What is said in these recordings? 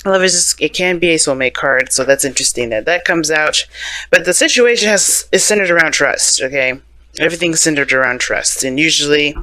Lovers, it can be a soulmate card, so that's interesting that comes out. But the situation is centered around trust, okay? Everything's centered around trust. And usually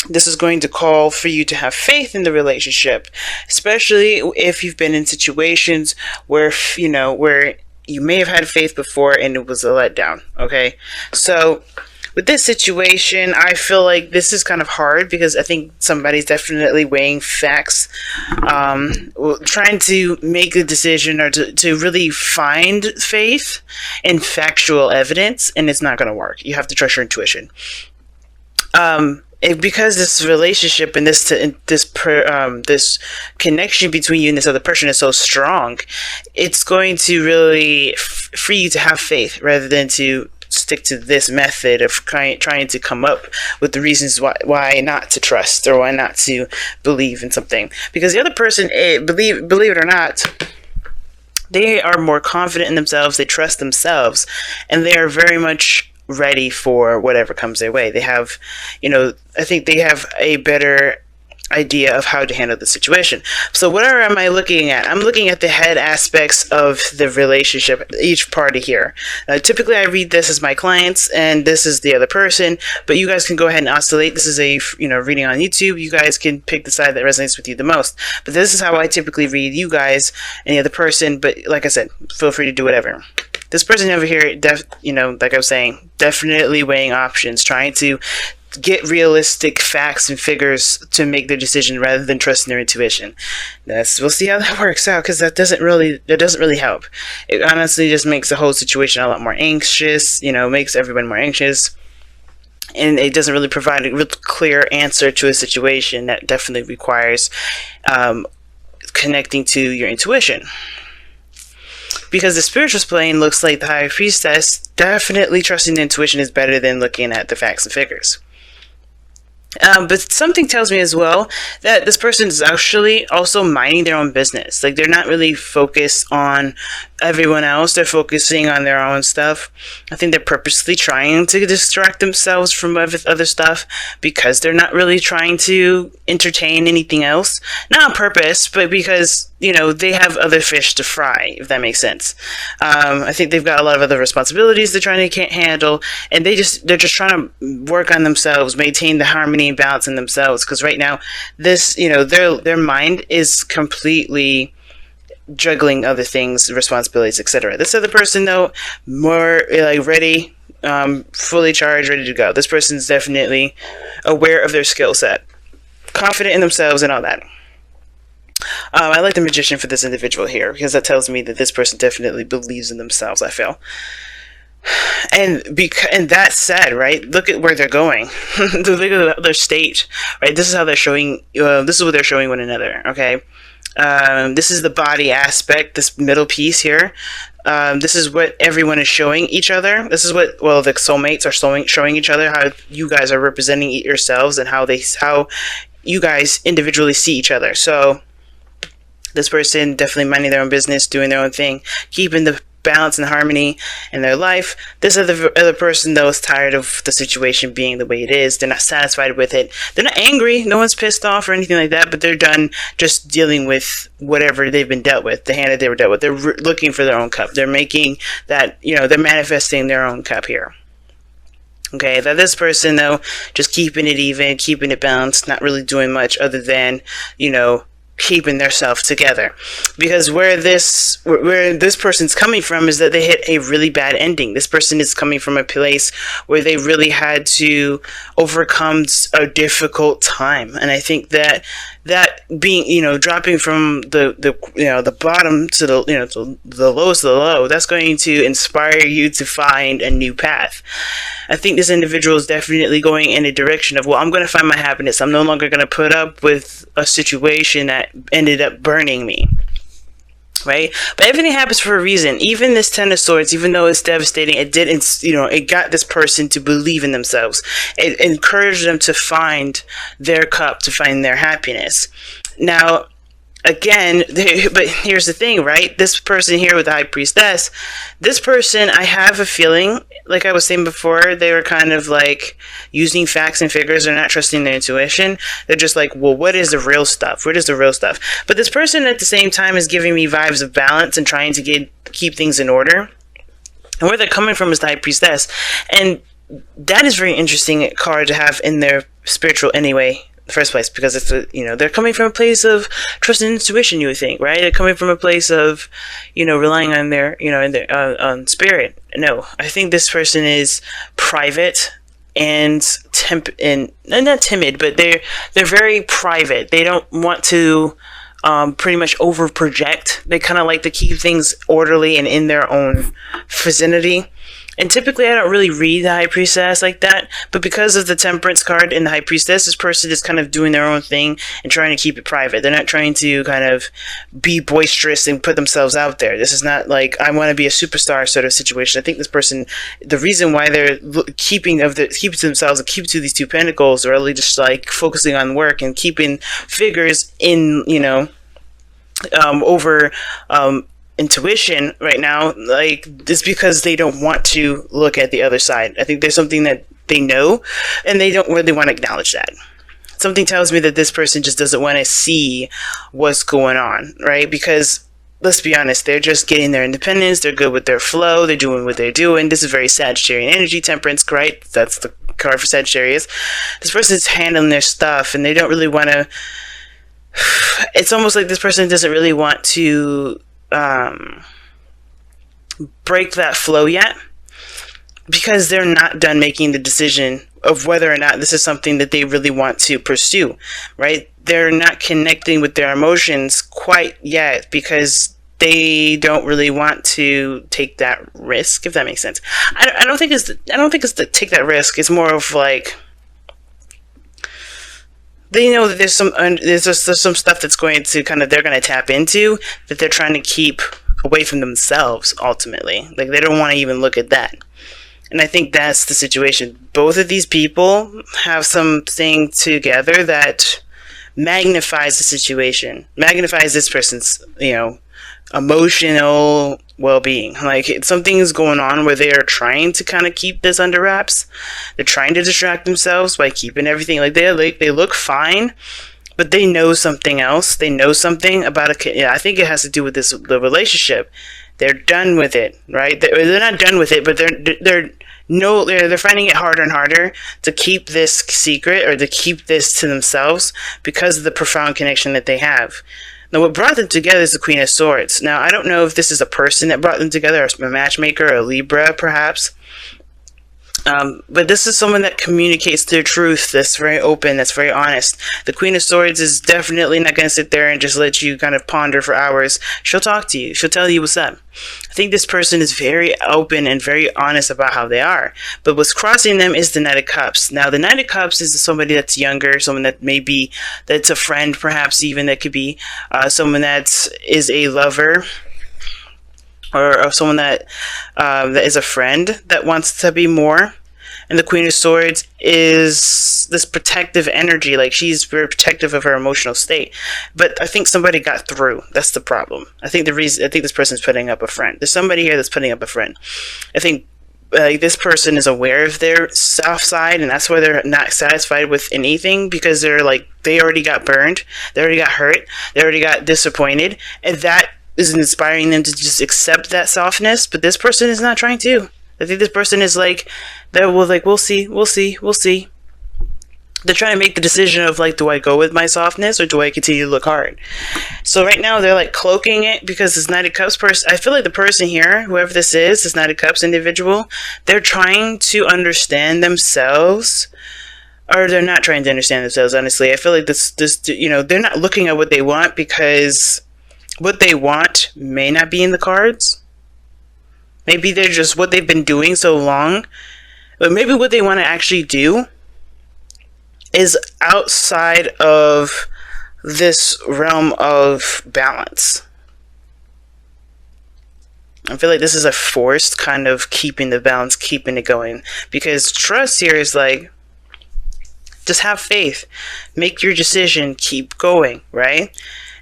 this is going to call for you to have faith in the relationship, especially if you've been in situations where, where you may have had faith before and it was a letdown, okay? So with this situation, I feel like this is kind of hard because I think somebody's definitely weighing facts, trying to make a decision or to really find faith in factual evidence, and it's not going to work. You have to trust your intuition. Because this relationship and this connection between you and this other person is so strong, it's going to really free you to have faith rather than to stick to this method of trying to come up with the reasons why not to trust or why not to believe in something. Because the other person, believe it or not, they are more confident in themselves, they trust themselves, and they are very much ready for whatever comes their way. They have, I think they have a better idea of how to handle the situation. So whatever am I looking at? I'm looking at the head aspects of the relationship, each party here. Typically I read this as my clients and this is the other person, but you guys can go ahead and oscillate. This is a reading on YouTube. You guys can pick the side that resonates with you the most. But this is how I typically read you guys and the other person. But like I said, feel free to do whatever. This person over here, like I was saying, definitely weighing options, trying to get realistic facts and figures to make their decision rather than trusting their intuition. We'll see how that works out, because that doesn't really help. It honestly just makes the whole situation a lot more anxious, makes everyone more anxious, and it doesn't really provide a real clear answer to a situation that definitely requires connecting to your intuition. Because the spiritual plane looks like the High Priestess, definitely trusting the intuition is better than looking at the facts and figures. But something tells me as well that this person is actually also minding their own business. Like, they're not really focused on everyone else. They're focusing on their own stuff. I think they're purposely trying to distract themselves from other stuff because they're not really trying to entertain anything else. Not on purpose, but because, they have other fish to fry, if that makes sense. I think they've got a lot of other responsibilities they can't handle, and they're just trying to work on themselves, maintain the harmony and balance in themselves. Because right now, this, their mind is completely juggling other things, responsibilities, etc. This other person, though, more like ready, fully charged, ready to go. This person's definitely aware of their skill set, confident in themselves, and all that. I like the Magician for this individual here, because that tells me that this person definitely believes in themselves, I feel. And that said, right, look at where they're going. Look at their state, right? This is how they're showing, this is what they're showing one another, okay? This is the body aspect, this middle piece here. This is what everyone is showing each other. This is what, the soulmates are showing each other, how you guys are representing yourselves and how you guys individually see each other. So this person definitely minding their own business, doing their own thing, keeping the balance and harmony in their life. This other person, though, is tired of the situation being the way it is. They're not satisfied with it. They're not angry. No one's pissed off or anything like that, but they're done just dealing with whatever they've been dealt with, the hand that they were dealt with. They're looking for their own cup. They're making that, they're manifesting their own cup here. Okay, that this person, though, just keeping it even, keeping it balanced, not really doing much other than, keeping their self together. Because where this person's coming from is that they hit a really bad ending. This person is coming from a place where they really had to overcome a difficult time, and I think that being, dropping from the bottom to the lowest of the low, that's going to inspire you to find a new path. I think this individual is definitely going in a direction of, I'm going to find my happiness. I'm no longer going to put up with a situation that ended up burning me. Right? But everything happens for a reason. Even this Ten of Swords, even though it's devastating, it got this person to believe in themselves. It encouraged them to find their cup, to find their happiness. Now, again, but here's the thing, right? This person here with the High Priestess, this person, I have a feeling like I was saying before, they were kind of like using facts and figures. They're not trusting their intuition. They're just like, well, what is the real stuff? What is the real stuff? But this person at the same time is giving me vibes of balance and trying to keep things in order. And where they're coming from is the High Priestess. And that is very interesting card to have in their spiritual anyway, the first place, because it's they're coming from a place of trust and intuition, you would think, right? They're coming from a place of relying on their on spirit. No, I think this person is private and not timid, but they're very private. They don't want to pretty much over project. They kind of like to keep things orderly and in their own vicinity. And typically I don't really read the High Priestess like that, but because of the Temperance card in the High Priestess, this person is kind of doing their own thing and trying to keep it private. They're not trying to kind of be boisterous and put themselves out there. This is not like, I want to be a superstar sort of situation. I think this person, the reason why they're keeping to themselves and keep to these 2 pentacles, are really just like focusing on work and keeping figures in, over intuition right now, like, this, because they don't want to look at the other side. I think there's something that they know and they don't really want to acknowledge that. Something tells me that this person just doesn't want to see what's going on, right? Because let's be honest, they're just getting their independence, they're good with their flow, they're doing what they're doing. This is very Sagittarian energy, Temperance, right? That's the card for Sagittarius. This person is handling their stuff and they don't really want to, it's almost like this person doesn't really want to break that flow yet, because they're not done making the decision of whether or not this is something that they really want to pursue, right? They're not connecting with their emotions quite yet because they don't really want to take that risk, if that makes sense. I don't think it's to take that risk. It's more of like, they know that there's some stuff that's going to they're going to tap into that they're trying to keep away from themselves ultimately. Like, they don't want to even look at that. And I think that's the situation. Both of these people have something together that magnifies the situation, magnifies this person's, emotional well-being. Like, something's going on where they are trying to kind of keep this under wraps. They're trying to distract themselves by keeping everything they look fine, but they know something else. They know something about I think it has to do with the relationship. They're done with it, right? They're not done with it, but they're finding it harder and harder to keep this secret or to keep this to themselves because of the profound connection that they have. Now, what brought them together is the Queen of Swords. Now, I don't know if this is a person that brought them together, or a matchmaker, or a Libra, perhaps. But this is someone that communicates their truth, that's very open, that's very honest. The Queen of Swords is definitely not going to sit there and just let you kind of ponder for hours. She'll talk to you. She'll tell you what's up. I think this person is very open and very honest about how they are. But what's crossing them is the Knight of Cups. Now, the Knight of Cups is somebody that's younger, someone that that's a friend, perhaps even, that could be someone that is a lover, or someone that is a friend that wants to be more. And the Queen of Swords is this protective energy, like, she's very protective of her emotional state. But I think somebody got through. That's the problem. I think this person's putting up a friend. There's somebody here that's putting up a friend. I think this person is aware of their soft side, and that's why they're not satisfied with anything, because they already got burned, they already got hurt, they already got disappointed, and that is inspiring them to just accept that softness. But this person is not trying to. I think this person is we'll see. They're trying to make the decision of, do I go with my softness or do I continue to look hard? So right now they're cloaking it, because this Knight of Cups person, I feel like the person here, whoever this is, this Knight of Cups individual, they're trying to understand themselves, or they're not trying to understand themselves, honestly. I feel like they're not looking at what they want, because what they want may not be in the cards. Maybe they're just what they've been doing so long. But maybe what they want to actually do is outside of this realm of balance. I feel like this is a forced kind of keeping the balance, keeping it going. Because trust here is just have faith. Make your decision, keep going, right?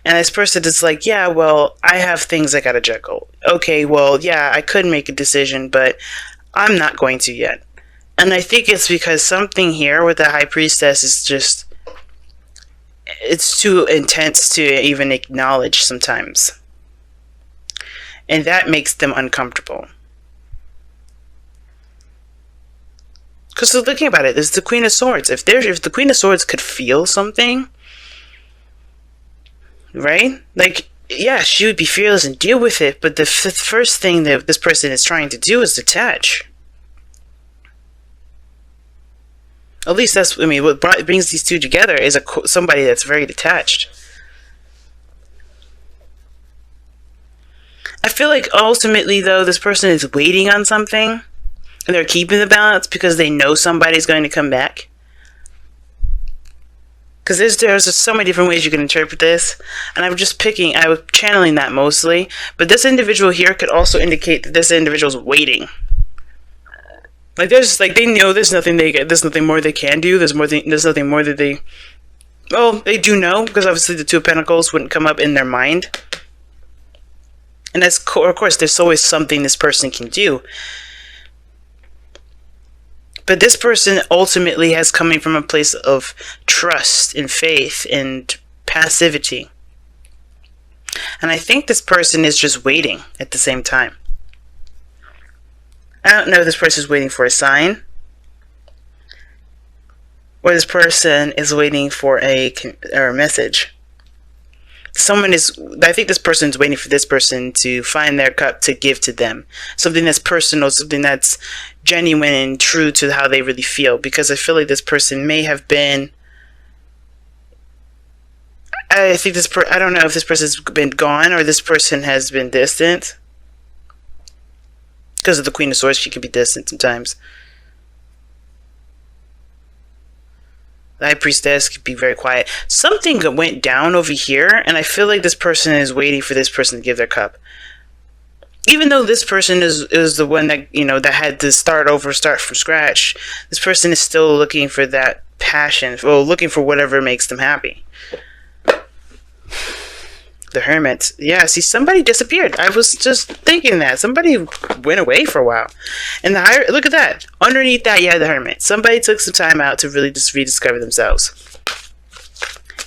And this person is yeah, well, I have things I gotta juggle. Okay, well, yeah, I could make a decision, but I'm not going to yet. And I think it's because something here with the High Priestess is just, it's too intense to even acknowledge sometimes. And that makes them uncomfortable. Because looking about it, there's the Queen of Swords. If the Queen of Swords could feel something, right? Like, yeah, she would be fearless and deal with it, but the first thing that this person is trying to do is detach. At least that's, I mean, what brings these two together is somebody that's very detached. I feel like ultimately, though, this person is waiting on something, and they're keeping the balance because they know somebody's going to come back. Because there's just so many different ways you can interpret this, and I was channeling that mostly. But this individual here could also indicate that this individual is waiting. Like they know there's nothing more they can do. There's nothing more that they do know, because obviously the Two of Pentacles wouldn't come up in their mind. And of course, there's always something this person can do. But this person ultimately has coming from a place of trust and faith and passivity. And I think this person is just waiting at the same time. I don't know if this person is waiting for a sign, or this person is waiting for a message. I think this person is waiting for this person to find their cup to give to them. Something that's personal, something that's genuine and true to how they really feel. Because I feel like this person may have been... I don't know if this person's been gone or this person has been distant. Because of the Queen of Swords, she can be distant sometimes. The High Priestess could be very quiet. Something went down over here, and I feel like this person is waiting for this person to give their cup. Even though this person is the one that, that had to start from scratch, this person is still looking for that passion, looking for whatever makes them happy. The Hermit. Yeah, see, somebody disappeared. I was just thinking that. Somebody went away for a while. And look at that. Underneath that, you had the Hermit. Somebody took some time out to really just rediscover themselves.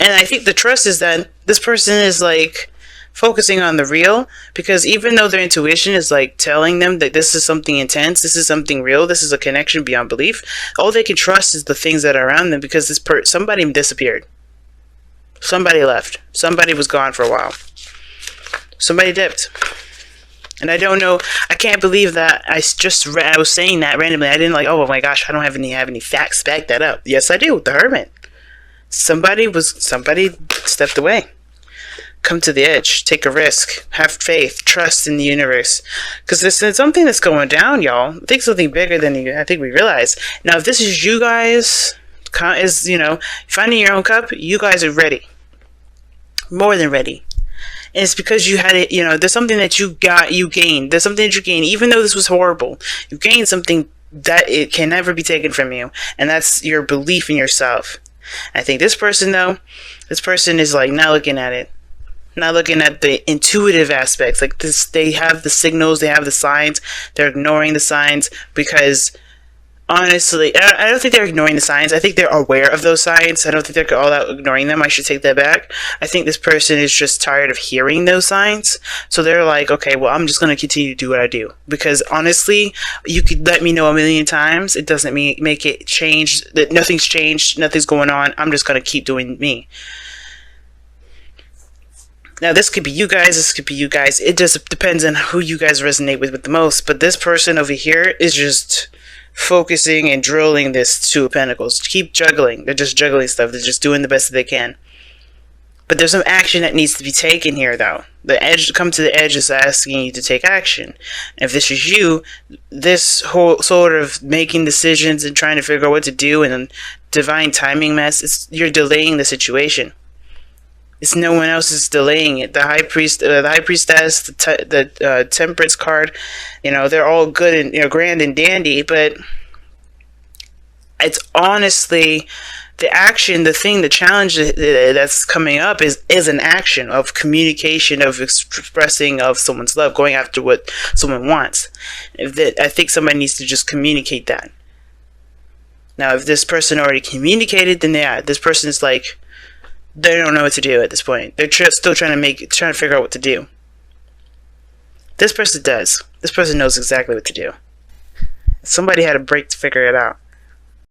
And I think the trust is that this person is, like, focusing on the real. Because even though their intuition is, like, telling them that this is something intense, this is something real, this is a connection beyond belief, all they can trust is the things that are around them, because somebody disappeared. Somebody left. Somebody was gone for a while. Somebody dipped. And I don't know. I can't believe that I was saying that randomly. I didn't oh my gosh, I don't have any facts to back that up. Yes, I do. The Hermit. Somebody stepped away. Come to the edge. Take a risk. Have faith. Trust in the universe. Because this is something that's going down, y'all. I think something bigger than I think we realize. Now, if this is you guys, finding your own cup, you guys are ready. More than ready. And it's because you had it, there's something that you gained. There's something that you gained, even though this was horrible. You gained something that it can never be taken from you. And that's your belief in yourself. I think this person is like not looking at it. Not looking at the intuitive aspects. Like this, they have the signals, they have the signs. They're ignoring the signs because... Honestly, I don't think they're ignoring the signs. I think they're aware of those signs. I don't think they're all out ignoring them. I should take that back. I think this person is just tired of hearing those signs. So they're like, okay, well, I'm just going to continue to do what I do. Because honestly, you could let me know a million times. It doesn't make it change. That nothing's changed. Nothing's going on. I'm just going to keep doing me. Now, this could be you guys. This could be you guys. It just depends on who you guys resonate with the most. But this person over here is just... focusing and drilling this Two of Pentacles. Keep juggling. They're just juggling stuff. They're just doing the best that they can. But there's some action that needs to be taken here, though. Come to the edge is asking you to take action. And if this is you, this whole sort of making decisions and trying to figure out what to do and divine timing mess, you're delaying the situation. It's no one else is delaying it. The High Priestess, the Temperance card, they're all good and grand and dandy, but it's honestly the action, the thing, the challenge that's coming up is an action of communication, of expressing of someone's love, going after what someone wants. I think somebody needs to just communicate that. Now, if this person already communicated, then yeah, this person's like, they don't know what to do at this point. They're still trying to figure out what to do. This person does. This person knows exactly what to do. Somebody had a break to figure it out.